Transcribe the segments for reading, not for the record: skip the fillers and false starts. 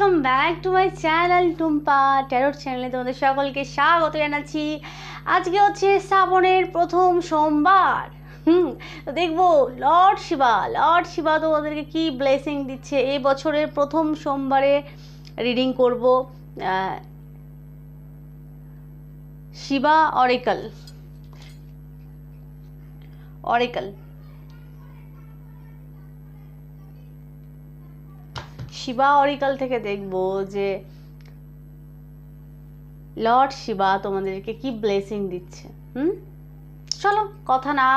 Welcome back to my channel Tumpa tarot চ্যানেলে তোমাদের সকলকে স্বাগত জানাচ্ছি। আজকে হচ্ছে শ্রাবণের প্রথম সোমবার। তো দেখবো লর্ড শিবা তোমাদেরকে কি ব্লেসিং দিচ্ছে। এই বছরের প্রথম সোমবারে রিডিং করব শিবা অরেকল। শিবা অরিকাল থেকে দেখব যে লর্ড শিবা তোমাদেরকে কি ব্লেসিং দিচ্ছে। চলো কথা না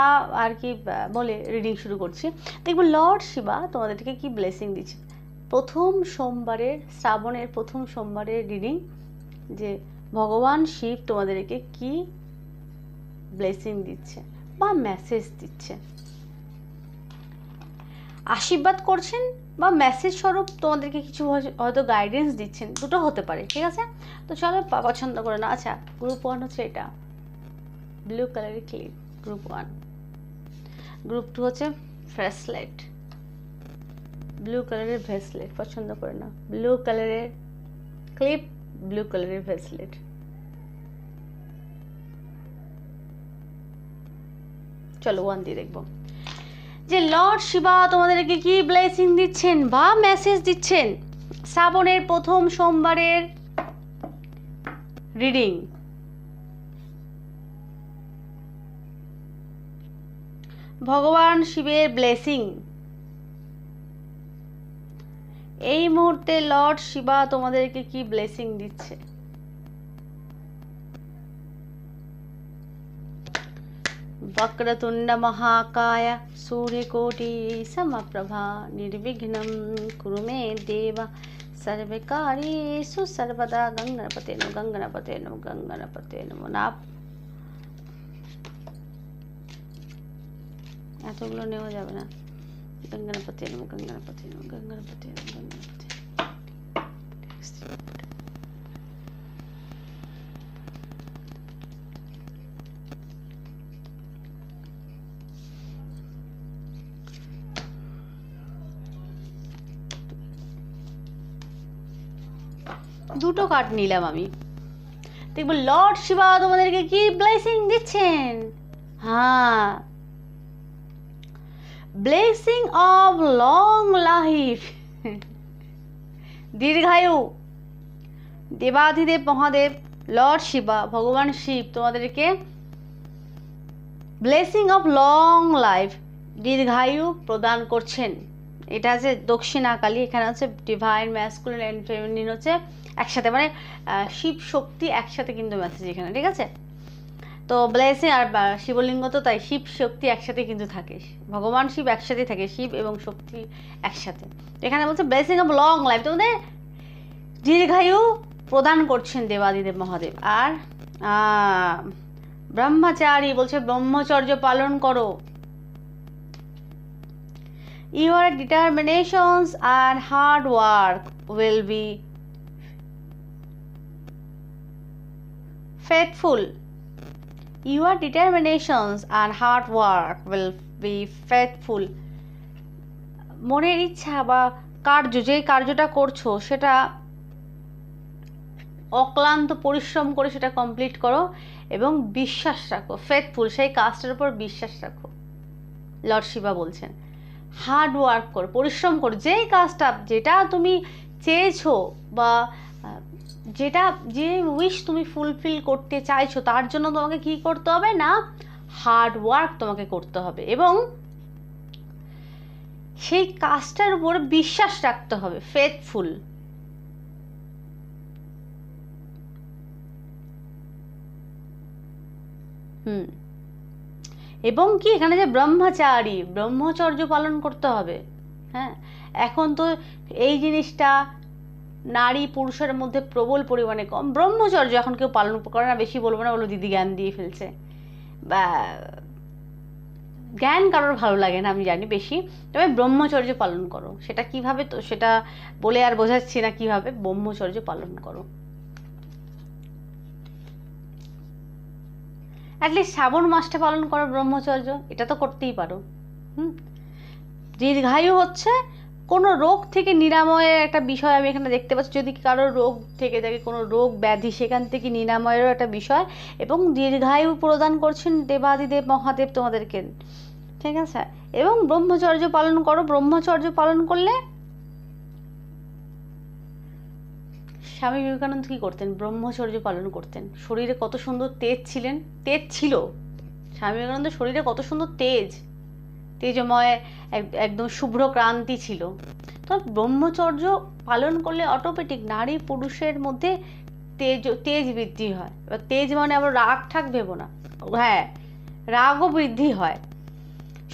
আর কি বলে রিডিং শুরু করছি। দেখবো লর্ড শিবা তোমাদেরকে কি ব্লেসিং দিচ্ছে প্রথম সোমবারের, শ্রাবণের প্রথম সোমবারের রিডিং, যে ভগবান শিব তোমাদেরকে কি ব্লেসিং দিচ্ছে বা মেসেজ দিচ্ছে, আশীর্বাদ করছেন বা মেসেজ স্বরূপ তোমাদেরকে কিছু হয়তো গাইডেন্স দিচ্ছেন, দুটো হতে পারে। ঠিক আছে, তো চলো পছন্দ করে না। আচ্ছা, গ্রুপ 1 হচ্ছে এটা ব্লু কালারের ক্লিপ, গ্রুপ 1। গ্রুপ 2 হচ্ছে ব্রেসলেট, ব্লু কালারের ব্রেসলেট, পছন্দ করে না। ব্লু কালারের ক্লিপ, ব্লু কালারের ব্রেসলেট। চলো 1 দিয়ে দেখবো যে লর্ড শিবা তোমাদেরকে কি ব্লেসিং দিচ্ছেন বা মেসেজ দিচ্ছেন শ্রাবণের প্রথম সোমবারের রিডিং। ভগবান শিবের ব্লেসিং এই মুহূর্তে লর্ড শিবা তোমাদেরকে কি ব্লেসিং দিচ্ছে। वक्रतुंड महाकाय सूर्यकोटि समप्रभा निर्विघ्नं कुरु मे देव सर्वकार्येषु सर्वदा। गंगणपते नमः, गंगणपते नमः, गंगणपते नमः। না এতগুলো নেওয়া যাবে না। গঙ্গণপতে নমঃ, গঙ্গণপতে নমঃ, গঙ্গণপতে নমঃ, গঙ্গণপতে। দুটো কার্ড নিলাম আমি। দেখবো লর্ড শিবা তোমাদেরকে কি ব্লেসিং দিচ্ছেন। হ্যাঁ, ব্লেসিং অফ লং লাইফ, দীর্ঘায়ু। দেবাধিদেব মহাদেব লর্ড শিবা, ভগবান শিব তোমাদেরকে ব্লেসিং অফ লং লাইফ, দীর্ঘায়ু প্রদান করছেন। এটা আছে দক্ষিণাকালী, এখানে হচ্ছে ডিভাইন ম্যাসকুলিন অ্যান্ড ফেমিনিন হচ্ছে একসাথে, মানে শিব শক্তি একসাথে কিন্তু মেসেজ এখানে। ঠিক আছে, তো ব্লেসিং আর শিবলিঙ্গ তো তাই, শিব শক্তি একসাথে কিন্তু থাকে, ভগবান শিব একসাথে থাকে, শিব এবং শক্তি একসাথে। এখানে বলছে ব্লেসিং অফ লং লাইফ, তোমাদের দীর্ঘায়ু প্রদান করছেন দেবাদিদেব মহাদেব। আর ব্রহ্মচারী বলছে ব্রহ্মচর্য পালন করো। Your determinations and hard work will be faithful. Your determinations and hard work will be faithful. মনের ইচ্ছা বা কার্য, যে কার্যটা করছো সেটা অক্লান্ত পরিশ্রম করে সেটা কমপ্লিট করো এবং বিশ্বাস রাখো, ফেথফুল, সেই কাজটার উপর বিশ্বাস রাখো। লর্ড শিবা বলছেন হার্ড ওয়ার্ক করো, পরিশ্রম করো, যেই কাজটা যেটা তুমি চেয়েছো বা যেটা যে উইশ তুমি ফুলফিল করতে চাইছো তার জন্য তোমাকে কি করতে হবে না, হার্ড ওয়ার্ক তোমাকে করতে হবে এবং সেই কাজটার উপর বিশ্বাস রাখতে হবে, ফেথফুল। এবং কি এখানে যে ব্রহ্মচারী, ব্রহ্মচর্য পালন করতে হবে। হ্যাঁ, এখন তো এই জিনিসটা নারী পুরুষের মধ্যে প্রবল পরিমাণে কম। ব্রহ্মচর্য এখন কেউ পালন করে না, বেশি বলবো না, বলো দিদি জ্ঞান দিয়ে ফেলছে, বা জ্ঞান কারোর ভালো লাগে না আমি জানি বেশি, তবে ব্রহ্মচর্য পালন করো। সেটা কিভাবে, তো সেটা বলে আর বোঝাচ্ছি না কিভাবে, ব্রহ্মচর্য পালন করো। অ্যাটলিস্ট শ্রাবণ মাসটা পালন করো ব্রহ্মচর্য, এটা তো করতেই পারো। দীর্ঘায়ু হচ্ছে কোনো রোগ থেকে নিরাময়ের একটা বিষয় আমি এখানে দেখতে পাচ্ছি। যদি কারোর রোগ থেকে থাকে, কোনো রোগ ব্যাধি, সেখান থেকে নিরাময়েরও একটা বিষয়, এবং দীর্ঘায়ু প্রদান করছেন দেবাদিদেব মহাদেব তোমাদেরকে, ঠিক আছে। এবং ব্রহ্মচর্য পালন করো। ব্রহ্মচর্য পালন করলে, স্বামী বিবেকানন্দ কী করতেন? ব্রহ্মচর্য পালন করতেন। শরীরে কত সুন্দর তেজ ছিল স্বামী বিবেকানন্দের শরীরে, কত সুন্দর তেজময়, একদম শুভ্র ক্রান্তি ছিল। তো ব্রহ্মচর্য পালন করলে অটোমেটিক নারী পুরুষের মধ্যে তেজ বৃদ্ধি হয়। এবার তেজ মানে আবার রাগ ঠাক ভেবো না, হ্যাঁ, রাগও বৃদ্ধি হয়।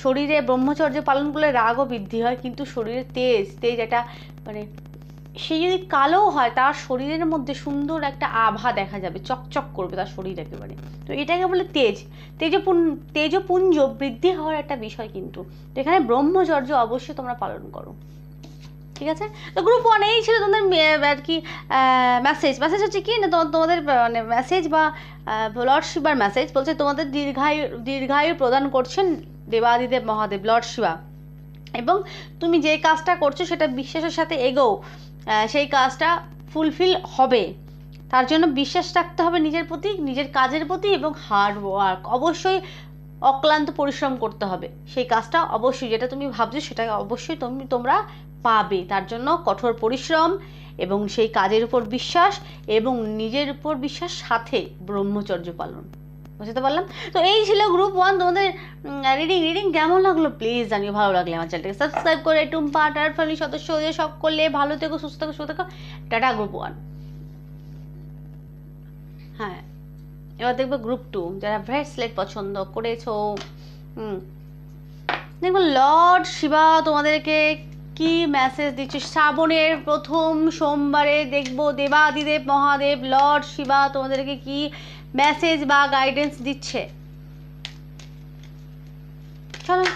শরীরে ব্রহ্মচর্য পালন করলে রাগও বৃদ্ধি হয়, কিন্তু শরীরে তেজ একটা মানে, সে যদি কালো হয় তার শরীরের মধ্যে সুন্দর একটা আভা দেখা যাবে, চকচক করবে তার শরীর একেবারে। তো এটাকে বলে তেজপুঞ্জ বৃদ্ধি হওয়ার একটা বিষয়। কিন্তু তো এখানে ব্রহ্মচর্য অবশ্যই তোমরা পালন করো, ঠিক আছে। তো গ্রুপ 1 এই ছিল তোমাদের আর কি মেসেজ হচ্ছে কি না, তোমাদের মানে মেসেজ বা লর্ড শিবার মেসেজ বলছে তোমাদের দীর্ঘায়ু প্রদান করছেন দেবাদিদেব মহাদেব, লর্ড শিবা। এবং তুমি যে কাজটা করছো সেটা বিশ্বাসের সাথে এগোও, সেই কাজটা ফুলফিল হবে। তার জন্য বিশ্বাস রাখতে হবে নিজের প্রতি, নিজের কাজের প্রতি, এবং হার্ড ওয়ার্ক, অবশ্যই অক্লান্ত পরিশ্রম করতে হবে। সেই কাজটা অবশ্যই, যেটা তুমি ভাবছো সেটা অবশ্যই তোমরা পাবে। তার জন্য কঠোর পরিশ্রম এবং সেই কাজের উপর বিশ্বাস, এবং নিজের উপর বিশ্বাস, সাথে ব্রহ্মচর্য পালন। বুঝতে পারলাম? তো এই ছিল গ্রুপ 1 তোমাদের রিডিং কেমন লাগলো প্লিজ জানিও। ভালো লাগলে আমার চ্যানেলটাকে সাবস্ক্রাইব করে টুম্পা টার ফ্যামিলি সদস্য হয়ে সকলে ভালো থেকো, সুস্থ থেকো। Tata group 1। হ্যাঁ, এবার দেখবো গ্রুপ 2, যারা ব্রেসলেট পছন্দ করেছো। দেখবো লর্ড শিবা তোমাদেরকে কি মেসেজ দিচ্ছে শ্রাবণের প্রথম সোমবারে। দেখবো দেবাদিদেব মহাদেব লর্ড শিবা তোমাদেরকে কি মেসেজ বা গাইডেন্স দিচ্ছে। চলো,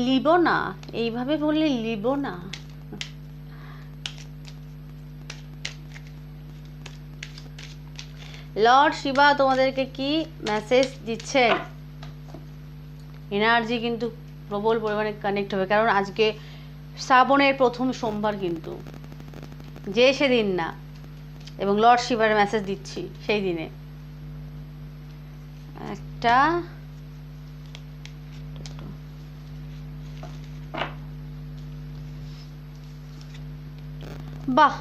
লিব না, এইভাবে বললে লিব না। লর্ড শিবা তোমাদেরকে কি মেসেজ দিচ্ছেন? এনার্জি কিন্তু প্রবল পরিমাণে কানেক্ট হবে, কারণ আজকে শ্রাবণের প্রথম সোমবার, কিন্তু যে সেদিন না, এবং লর্ড শিবার মেসেজ দিচ্ছি সেই দিনে। একটা বাহ,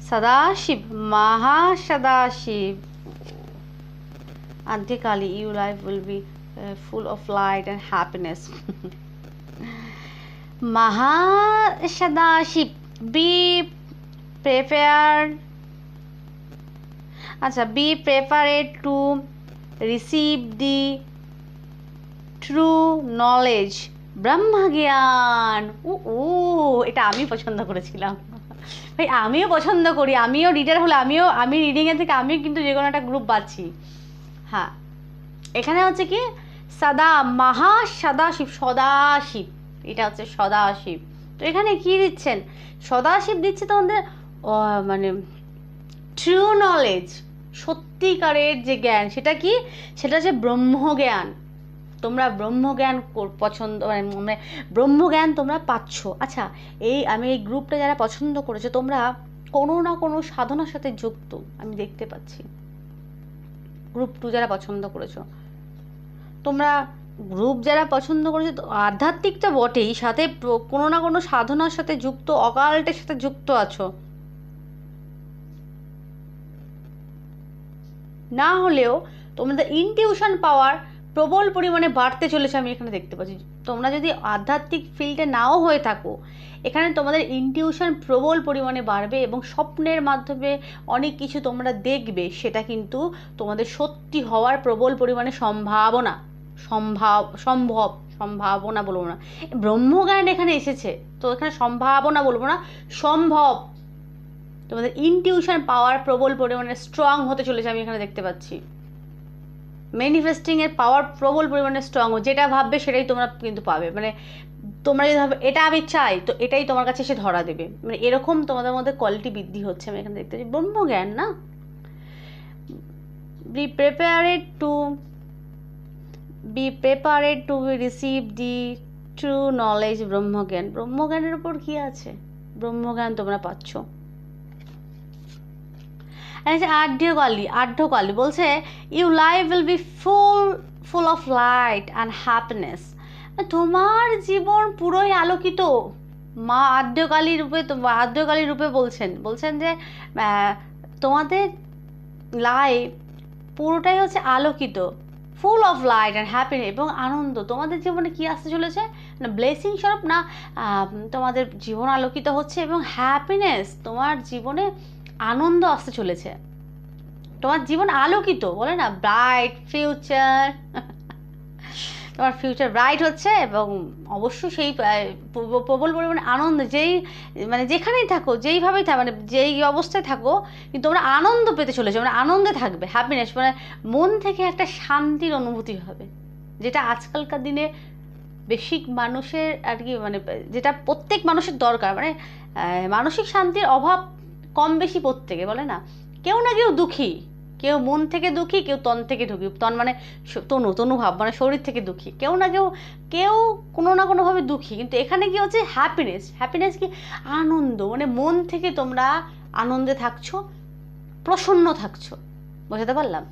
Sadashiv, মহাসদাশিব, Antikali, your life will be full of light and happiness. Mahashadaship, be prepared. আচ্ছা, be prepared to receive the true knowledge, ব্রহ্মজ্ঞান। এটা আমি পছন্দ করেছিলাম ভাই, আমিও পছন্দ করি, আমিও রিডার হলে আমি রিডিংয়ের থেকে আমিও কিন্তু যে কোনো একটা গ্রুপ পাচ্ছি। হ্যাঁ, এখানে হচ্ছে কি সদাশিব, এটা হচ্ছে সদাশিব। তো এখানে কি দিচ্ছেন? সদাশিব দিচ্ছে তোমাদের মানে ট্রু নলেজ, সত্যিকারের যে জ্ঞান, সেটা কি? সেটা হচ্ছে ব্রহ্মজ্ঞান। তোমরা ব্রহ্মজ্ঞান পছন্দ, মানে ব্রহ্মজ্ঞান তোমরা পাচ্ছ। আচ্ছা, আমি এই গ্রুপটা যারা পছন্দ করেছো, তোমরা কোনো না কোনো সাধনার সাথে যুক্ত আমি দেখতে পাচ্ছি। গ্রুপ 2 যারা পছন্দ করেছো, তোমরা যারা পছন্দ করেছো, আধ্যাত্মিকটা বটেই, সাথে কোনো না কোনো সাধনার সাথে যুক্ত, অকাল্টের সাথে যুক্ত আছো। না হলেও তোমাদের ইনটিউশন পাওয়ার প্রবল পরিমাণে বাড়তে চলেছে, আমি এখানে দেখতে পাচ্ছি। তোমরা যদি আধ্যাত্মিক ফিল্ডে নাও হয়ে থাকো, এখানে তোমাদের ইনটিউশন প্রবল পরিমাণে বাড়বে, এবং স্বপ্নের মাধ্যমে অনেক কিছু তোমরা দেখবে, সেটা কিন্তু তোমাদের সত্যি হওয়ার প্রবল পরিমাণে সম্ভাবনা বলবো না, ব্রহ্মজ্ঞান এখানে এসেছে, তো এখানে সম্ভাবনা বলবো না, সম্ভব। তোমাদের ইনটিউশন পাওয়ার প্রবল পরিমাণে স্ট্রং হতে চলেছে, আমি এখানে দেখতে পাচ্ছি। ম্যানিফেস্টিংয়ের পাওয়ার প্রবল পরিমাণে স্ট্রং, যেটা ভাববে সেটাই তোমরা কিন্তু পাবে। মানে তোমরা যদি ভাবে এটা আমি চাই, তো এটাই তোমার কাছে এসে ধরা দেবে, মানে এরকম তোমাদের মধ্যে কোয়ালিটি বৃদ্ধি হচ্ছে, আমি এখানে দেখতে পাচ্ছি। ব্রহ্মজ্ঞান না, be prepared to receive the true knowledge, ব্রহ্মজ্ঞান। ব্রহ্মজ্ঞানের উপর কি আছে? ব্রহ্মজ্ঞান তোমরা পাচ্ছ। আর্ধকালী বলছে you life will be full of light and happiness. তোমার জীবন পুরোই আলোকিত। মা আর্ধকালী রূপে বলছেন যে তোমাদের লাইফ পুরোটাই হচ্ছে আলোকিত, ফুল অফ লাইট অ্যান্ড হ্যাপিনেস, এবং আনন্দ। তোমাদের জীবনে কি আসতে চলেছে না ব্লেসিং স্বরূপ, না তোমাদের জীবন আলোকিত হচ্ছে এবং হ্যাপিনেস, তোমার জীবনে আনন্দ আসতে চলেছে। তোমার জীবন আলোকিত, বলে না ব্রাইট ফিউচার, তোমার ফিউচার ব্রাইট হচ্ছে, এবং অবশ্যই সেই প্রবল পরিমাণে আনন্দ, যেখানেই থাকো, যেইভাবেই থাকো, যেই অবস্থায় থাকো, কিন্তু তোমরা আনন্দ পেতে চলেছো, আনন্দে থাকবে, হ্যাপিনেস, মন থেকে একটা শান্তির অনুভূতি হবে, যেটা আজকালকার দিনে বেশিক মানুষের আর কি, যেটা প্রত্যেক মানুষের দরকার। মানসিক শান্তির অভাব কম বেশি প্রত্যেকে, বলে না কেউ না কেউ দুঃখী, কেউ মন থেকে দুঃখী, কেউ তন থেকে দুঃখী, তন তনুভাব, শরীর থেকে দুঃখী, কেউ না কেউ কোনো না কোনোভাবে দুঃখী। কিন্তু এখানে কি হচ্ছে হ্যাপিনেস কি আনন্দ, মন থেকে তোমরা আনন্দে থাকছো, প্রসন্ন থাকছো। বোঝাতে পারলাম?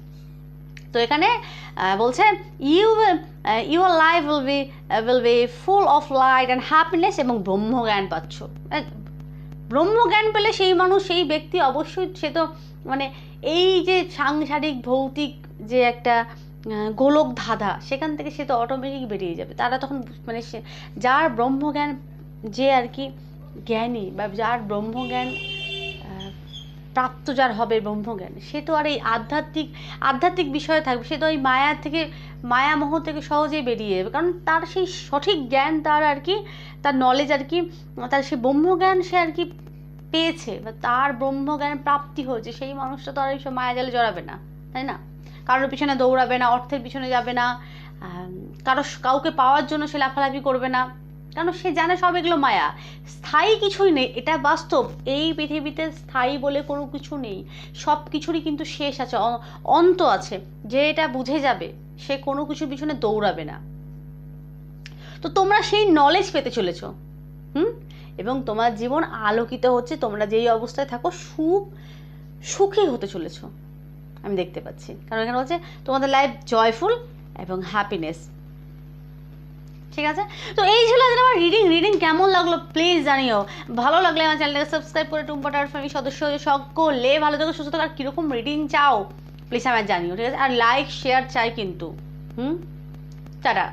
তো এখানে বলছে your life will be full of light and happiness, এবং ব্রহ্মজ্ঞান পাচ্ছ। ব্রহ্মজ্ঞান পেলে সেই ব্যক্তি অবশ্যই, সে তো এই যে সাংসারিক ভৌতিক যে একটা গোলক ধাঁধা, সেখান থেকে সে তো অটোমেটিক বেরিয়ে যাবে। তারা তখন সে যার ব্রহ্মজ্ঞান, যে আর কি জ্ঞানী, বা যার ব্রহ্মজ্ঞান প্রাপ্ত, যার হবে ব্রহ্মজ্ঞান, সে তো আর এই আধ্যাত্মিক বিষয়ে থাকবে, সে তো ওই মায়ামোহ থেকে সহজেই বেরিয়ে যাবে, কারণ তার সেই সঠিক জ্ঞান, তার আর কি তার নলেজ আর কি, তার সেই ব্রহ্মজ্ঞান সে আর কি পেয়েছে, বা তার ব্রহ্মজ্ঞান প্রাপ্তি হয়েছে। সেই মানুষটা তো আর এইসব মায়াজালে জড়াবে না, তাই না? কারোর পিছনে দৌড়াবে না, অর্থের পিছনে যাবে না, কাউকে পাওয়ার জন্য সে লাফালাফি করবে না, কারণ সে জানে সব এগুলো মায়া, স্থায়ী কিছুই নেই। এটা বাস্তব, এই পৃথিবীতে স্থায়ী বলে কোনো কিছু নেই, সব কিছুরই কিন্তু শেষ আছে, অন্ত আছে। যে এটা বুঝে যাবে, সে কোনো কিছুর পিছনে দৌড়াবে না। তো তোমরা সেই নলেজ পেতে চলেছো, এবং তোমার জীবন আলোকিত হচ্ছে, তোমরা যেই অবস্থায় থাকো সুখী হতে চলেছো, আমি দেখতে পাচ্ছি। কারণ এখানে হচ্ছে তোমাদের লাইফ জয়ফুল এবং হ্যাপিনেস। ঠিক আছে, তো এই ছিল আমার রিডিং কেমন লাগলো প্লিজ জানিও। ভালো লাগলে আমার চ্যানেলটাকে সাবস্ক্রাইব করে টুম্পাটার ফ্যামিলি সদস্য সকলে ভালো থাকো, সুস্থ থাকো। আর কীরকম রিডিং চাও প্লিজ আমার জানিও, ঠিক আছে? আর লাইক শেয়ার চাই কিন্তু। টাটা।